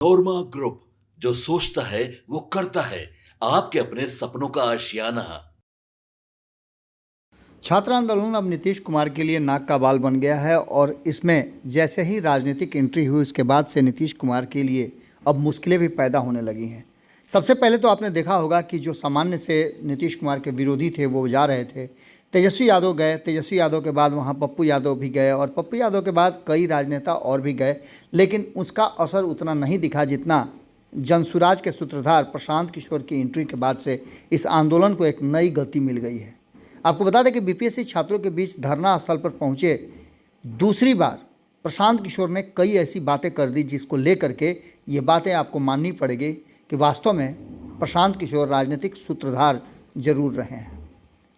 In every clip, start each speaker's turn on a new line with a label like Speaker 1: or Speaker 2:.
Speaker 1: नोरमा group, जो सोचता है वो करता है। आपके अपने सपनों का आशियाना।
Speaker 2: छात्र आंदोलन अब नीतीश कुमार के लिए नाक का बाल बन गया है और इसमें जैसे ही राजनीतिक एंट्री हुई उसके बाद से नीतीश कुमार के लिए अब मुश्किलें भी पैदा होने लगी हैं। सबसे पहले तो आपने देखा होगा कि जो सामान्य से नीतीश कुमार के विरोधी थे वो जा रहे थे। तेजस्वी यादव गए, तेजस्वी यादव के बाद वहाँ पप्पू यादव भी गए और पप्पू यादव के बाद कई राजनेता और भी गए, लेकिन उसका असर उतना नहीं दिखा जितना जनसुराज के सूत्रधार प्रशांत किशोर की एंट्री के बाद से इस आंदोलन को एक नई गति मिल गई है। आपको बता दें कि बीपीएससी छात्रों के बीच धरना स्थल पर पहुंचे दूसरी बार प्रशांत किशोर ने कई ऐसी बातें कर दी जिसको लेकर के ये बातें आपको माननी पड़ेगी कि वास्तव में प्रशांत किशोर राजनीतिक सूत्रधार जरूर रहे हैं।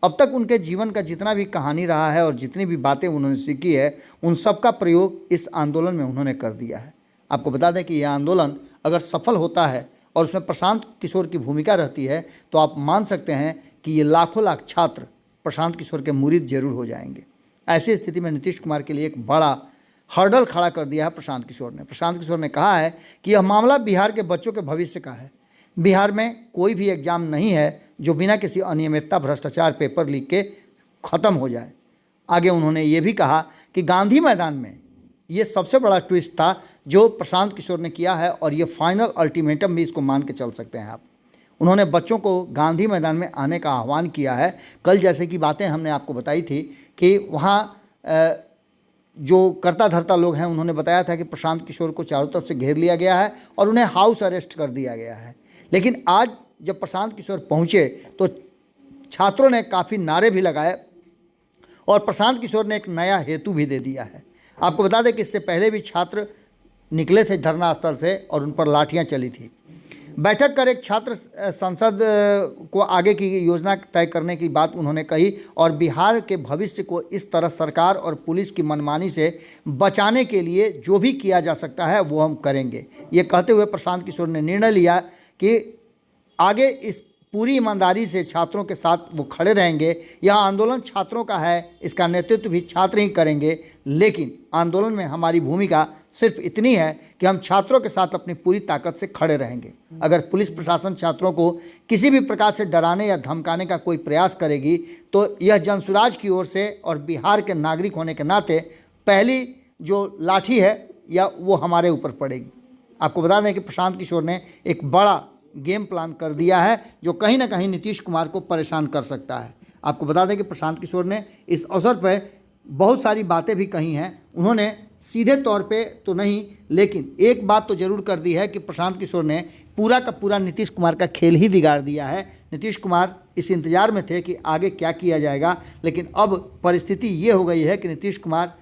Speaker 2: अब तक उनके जीवन का जितना भी कहानी रहा है और जितनी भी बातें उन्होंने सीखी है उन सब का प्रयोग इस आंदोलन में उन्होंने कर दिया है। आपको बता दें कि यह आंदोलन अगर सफल होता है और उसमें प्रशांत किशोर की भूमिका रहती है तो आप मान सकते हैं कि ये लाखों लाख छात्र प्रशांत किशोर के मुरीद जरूर हो जाएंगे। ऐसी स्थिति में नीतीश कुमार के लिए एक बड़ा हर्डल खड़ा कर दिया है प्रशांत किशोर ने। प्रशांत किशोर ने कहा है कि यह मामला बिहार के बच्चों के भविष्य का है। बिहार में कोई भी एग्जाम नहीं है जो बिना किसी अनियमितता, भ्रष्टाचार, पेपर लीक के ख़त्म हो जाए। आगे उन्होंने ये भी कहा कि गांधी मैदान में ये सबसे बड़ा ट्विस्ट था जो प्रशांत किशोर ने किया है और ये फाइनल अल्टीमेटम भी इसको मान के चल सकते हैं आप। उन्होंने बच्चों को गांधी मैदान में आने का आह्वान किया है। कल जैसे कि बातें हमने आपको बताई थी कि वहाँ जो करता धरता लोग हैं उन्होंने बताया था कि प्रशांत किशोर को चारों तरफ से घेर लिया गया है और उन्हें हाउस अरेस्ट कर दिया गया है। लेकिन आज जब प्रशांत किशोर पहुँचे तो छात्रों ने काफ़ी नारे भी लगाए और प्रशांत किशोर ने एक नया हेतु भी दे दिया है। आपको बता दें कि इससे पहले भी छात्र निकले थे धरना स्थल से और उन पर लाठियाँ चली थी। बैठक कर एक छात्र संसद को आगे की योजना तय करने की बात उन्होंने कही और बिहार के भविष्य को इस तरह सरकार और पुलिस की मनमानी से बचाने के लिए जो भी किया जा सकता है वो हम करेंगे। ये कहते हुए प्रशांत किशोर ने निर्णय लिया कि आगे इस पूरी ईमानदारी से छात्रों के साथ वो खड़े रहेंगे। यह आंदोलन छात्रों का है, इसका नेतृत्व भी छात्र ही करेंगे, लेकिन आंदोलन में हमारी भूमिका सिर्फ इतनी है कि हम छात्रों के साथ अपनी पूरी ताकत से खड़े रहेंगे। अगर पुलिस प्रशासन छात्रों को किसी भी प्रकार से डराने या धमकाने का कोई प्रयास करेगी तो यह जनसुराज की ओर से और बिहार के नागरिक होने के नाते पहली जो लाठी है या वो हमारे ऊपर पड़ेगी। आपको बता दें कि प्रशांत किशोर ने एक बड़ा गेम प्लान कर दिया है जो कहीं ना कहीं नीतीश कुमार को परेशान कर सकता है। आपको बता दें कि प्रशांत किशोर ने इस अवसर पर बहुत सारी बातें भी कही हैं। उन्होंने सीधे तौर पे तो नहीं, लेकिन एक बात तो ज़रूर कर दी है कि प्रशांत किशोर ने पूरा का पूरा नीतीश कुमार का खेल ही बिगाड़ दिया है। नीतीश कुमार इस इंतज़ार में थे कि आगे क्या किया जाएगा, लेकिन अब परिस्थिति ये हो गई है कि नीतीश कुमार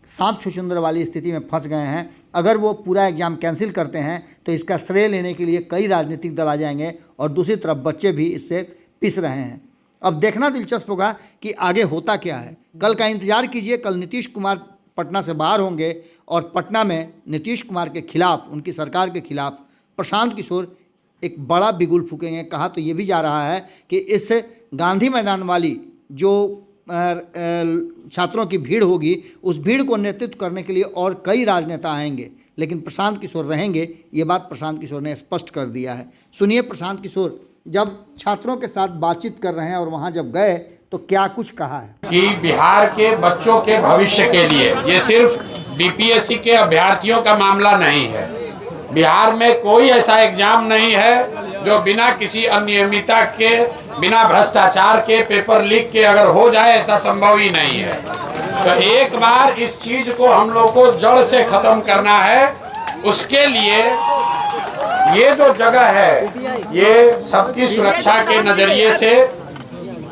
Speaker 2: सांप छुछुंदर वाली स्थिति में फंस गए हैं। अगर वो पूरा एग्ज़ाम कैंसिल करते हैं तो इसका श्रेय लेने के लिए कई राजनीतिक दल आ जाएंगे और दूसरी तरफ बच्चे भी इससे पिस रहे हैं। अब देखना दिलचस्प होगा कि आगे होता क्या है। कल का इंतज़ार कीजिए। कल नीतीश कुमार पटना से बाहर होंगे और पटना में नीतीश कुमार के खिलाफ, उनकी सरकार के खिलाफ प्रशांत किशोर एक बड़ा बिगुल फूकेंगे। कहा तो ये भी जा रहा है कि इस गांधी मैदान वाली जो छात्रों की भीड़ होगी उस भीड़ को नेतृत्व करने के लिए और कई राजनेता आएंगे, लेकिन प्रशांत किशोर रहेंगे। ये बात प्रशांत किशोर ने स्पष्ट कर दिया है। सुनिए प्रशांत किशोर जब छात्रों के साथ बातचीत कर रहे हैं और वहां जब गए तो क्या कुछ कहा है
Speaker 3: कि बिहार के बच्चों के भविष्य के लिए ये सिर्फ बीपीएससी के अभ्यर्थियों का मामला नहीं है। बिहार में कोई ऐसा एग्जाम नहीं है जो बिना किसी अनियमितता के, बिना भ्रष्टाचार के, पेपर लीक के अगर हो जाए, ऐसा संभव ही नहीं है। तो एक बार इस चीज को हम लोग को जड़ से खत्म करना है। उसके लिए ये जो जगह है ये सबकी सुरक्षा के नजरिए से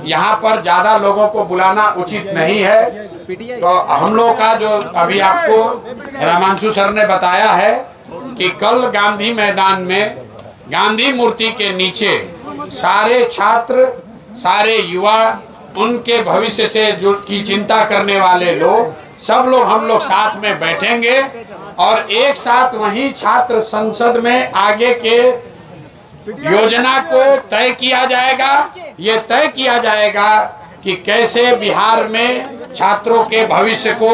Speaker 3: यहाँ पर ज्यादा लोगों को बुलाना उचित नहीं है। तो हम लोग का जो अभी आपको रामांशु सर ने बताया है कि कल गांधी मैदान में गांधी मूर्ति के नीचे सारे छात्र, सारे युवा, उनके भविष्य से जो की चिंता करने वाले लोग, सब लोग हम लोग साथ में बैठेंगे और एक साथ वहीं छात्र संसद में आगे के योजना को तय किया जाएगा। ये तय किया जाएगा कि कैसे बिहार में छात्रों के भविष्य को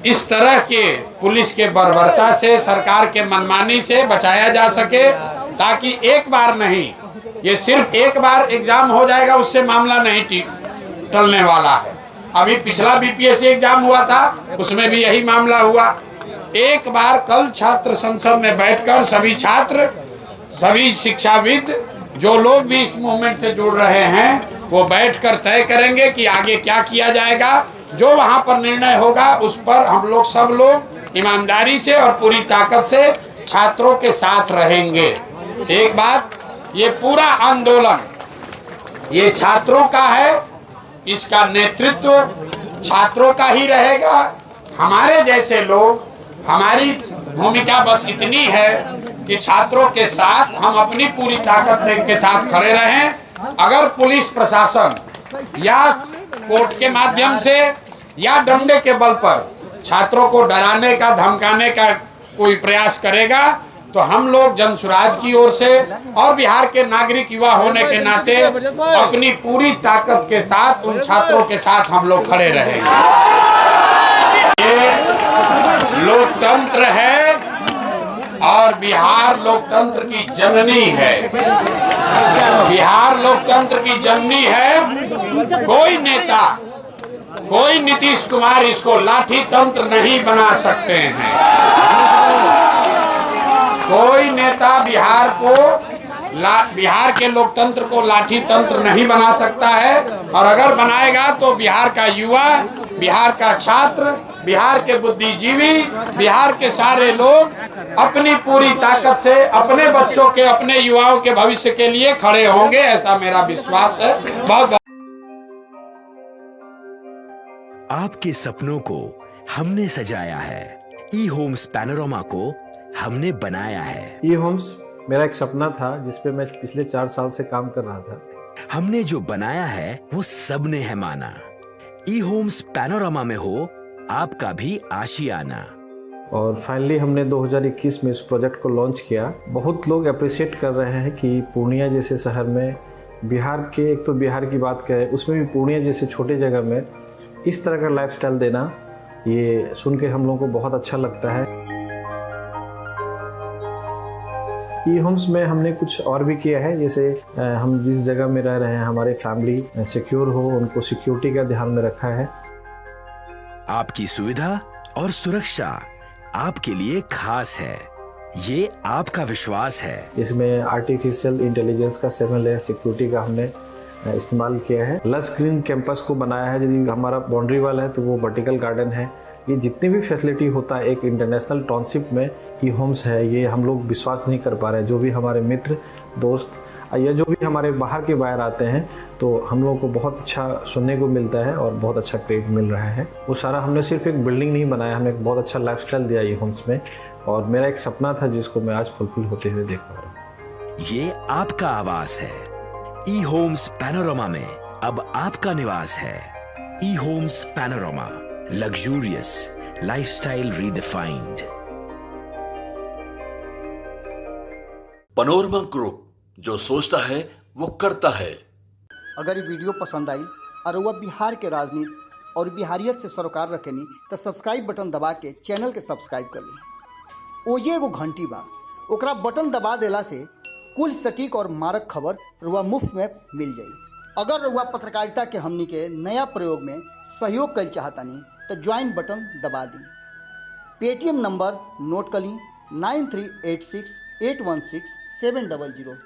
Speaker 3: इस तरह के पुलिस के बर्बरता से, सरकार के मनमानी से बचाया जा सके, ताकि एक बार नहीं, ये सिर्फ एक बार एग्जाम हो जाएगा उससे मामला नहीं टलने वाला है। अभी पिछला बीपीएससी एग्जाम हुआ था, उसमें भी यही मामला हुआ। एक बार कल छात्र संसद में बैठकर सभी छात्र, सभी शिक्षाविद, जो लोग भी इस मूवमेंट से जुड़ रहे हैं, वो बैठकर तय करेंगे कि आगे क्या किया जाएगा। जो वहां पर निर्णय होगा उस पर हम लोग, सब लोग ईमानदारी से और पूरी ताकत से छात्रों के साथ रहेंगे। एक बात, ये पूरा आंदोलन ये छात्रों का है, इसका नेतृत्व छात्रों का ही रहेगा। हमारे जैसे लोग, हमारी भूमिका बस इतनी है कि छात्रों के साथ हम अपनी पूरी ताकत से इनके साथ खड़े रहें। अगर पुलिस प्रशासन या कोर्ट के माध्यम से या डंडे के बल पर छात्रों को डराने का, धमकाने का कोई प्रयास करेगा, तो हम लोग जन सुराज की ओर से और बिहार के नागरिक युवा होने के नाते अपनी पूरी ताकत के साथ उन छात्रों के साथ हम लोग खड़े रहेंगे। ये लोकतंत्र है और बिहार लोकतंत्र की जननी है। बिहार लोकतंत्र की जननी है। कोई नेता, कोई नीतीश कुमार इसको लाठी तंत्र नहीं बना सकते हैं। कोई नेता बिहार के लोकतंत्र को लाठी तंत्र नहीं बना सकता है, और अगर बनाएगा तो बिहार का युवा, बिहार का छात्र, बिहार के बुद्धिजीवी, बिहार के सारे लोग अपनी पूरी ताकत से अपने बच्चों के, अपने युवाओं के भविष्य के लिए खड़े होंगे, ऐसा मेरा विश्वास है। बहुत
Speaker 4: आपके सपनों को हमने सजाया है, ई होम्स पैनोरमा को हमने बनाया है।
Speaker 5: ई होम्स मेरा एक सपना था जिसपे मैं पिछले 4 साल से काम कर रहा था।
Speaker 4: हमने जो बनाया है वो सबने है माना। ई होम्स पैनोरमा में हो आपका भी आशियाना।
Speaker 5: और फाइनली हमने 2021 में इस प्रोजेक्ट को लॉन्च किया। बहुत लोग अप्रिशिएट कर रहे हैं कि पूर्णिया जैसे शहर में, बिहार के, एक तो बिहार की बात करें उसमें भी पूर्णिया जैसे छोटे जगह में इस तरह का लाइफस्टाइल देना, ये सुन के हम लोगों को बहुत अच्छा लगता है। ई होम्स में हमने कुछ और भी किया है, जैसे हम जिस जगह में रह रहे हैं हमारे फैमिली सिक्योर हो, उनको सिक्योरिटी का ध्यान में रखा है।
Speaker 4: आपकी सुविधा और सुरक्षा आपके लिए खास है, ये आपका विश्वास है।
Speaker 5: इसमें आर्टिफिशियल इंटेलिजेंस का 7 लेयर सिक्योरिटी का हमने इस्तेमाल किया है। लस ग्रीन कैंपस को बनाया है। यदि हमारा बाउंड्री वाल है तो वो वर्टिकल गार्डन है। ये जितनी भी फैसिलिटी होता है एक इंटरनेशनल टाउनशिप में, ई होम्स है, ये हम लोग विश्वास नहीं कर पा रहे हैं। जो भी हमारे मित्र, दोस्त या जो भी हमारे बाहर के बाहर आते हैं, तो हम लोगों को बहुत अच्छा सुनने को मिलता है और बहुत अच्छा क्रेडिट मिल रहा है। वो सारा हमने सिर्फ एक बिल्डिंग नहीं बनाया, हमें एक बहुत अच्छा लाइफस्टाइल दिया ई होम्स में, और मेरा एक सपना था जिसको मैं आज फुलफिल होते हुए देख पा रहा हूँ।
Speaker 4: ये आपका आवास है। ई होम्स पैनोरमा में अब आपका निवास है। E Homes Panorama, luxurious lifestyle redefined.
Speaker 1: Panorama Group, जो सोचता है वो करता है।
Speaker 2: अगर ये वीडियो पसंद आई और वह बिहार के राजनीति और बिहारियत से सरोकार रखेनी तो सब्सक्राइब बटन दबा के चैनल के सब्सक्राइब कर ली। ओजे एगो घंटी बा, ओकरा बटन दबा देला से कुल सटीक और मारक खबर रुआ मुफ्त में मिल जाई। अगर रुआ पत्रकारिता के हमनी के नया प्रयोग में सहयोग कर चाहतानी तो ज्वाइन बटन दबा दी। पेटीएम नंबर नोट कर ली 9386816700।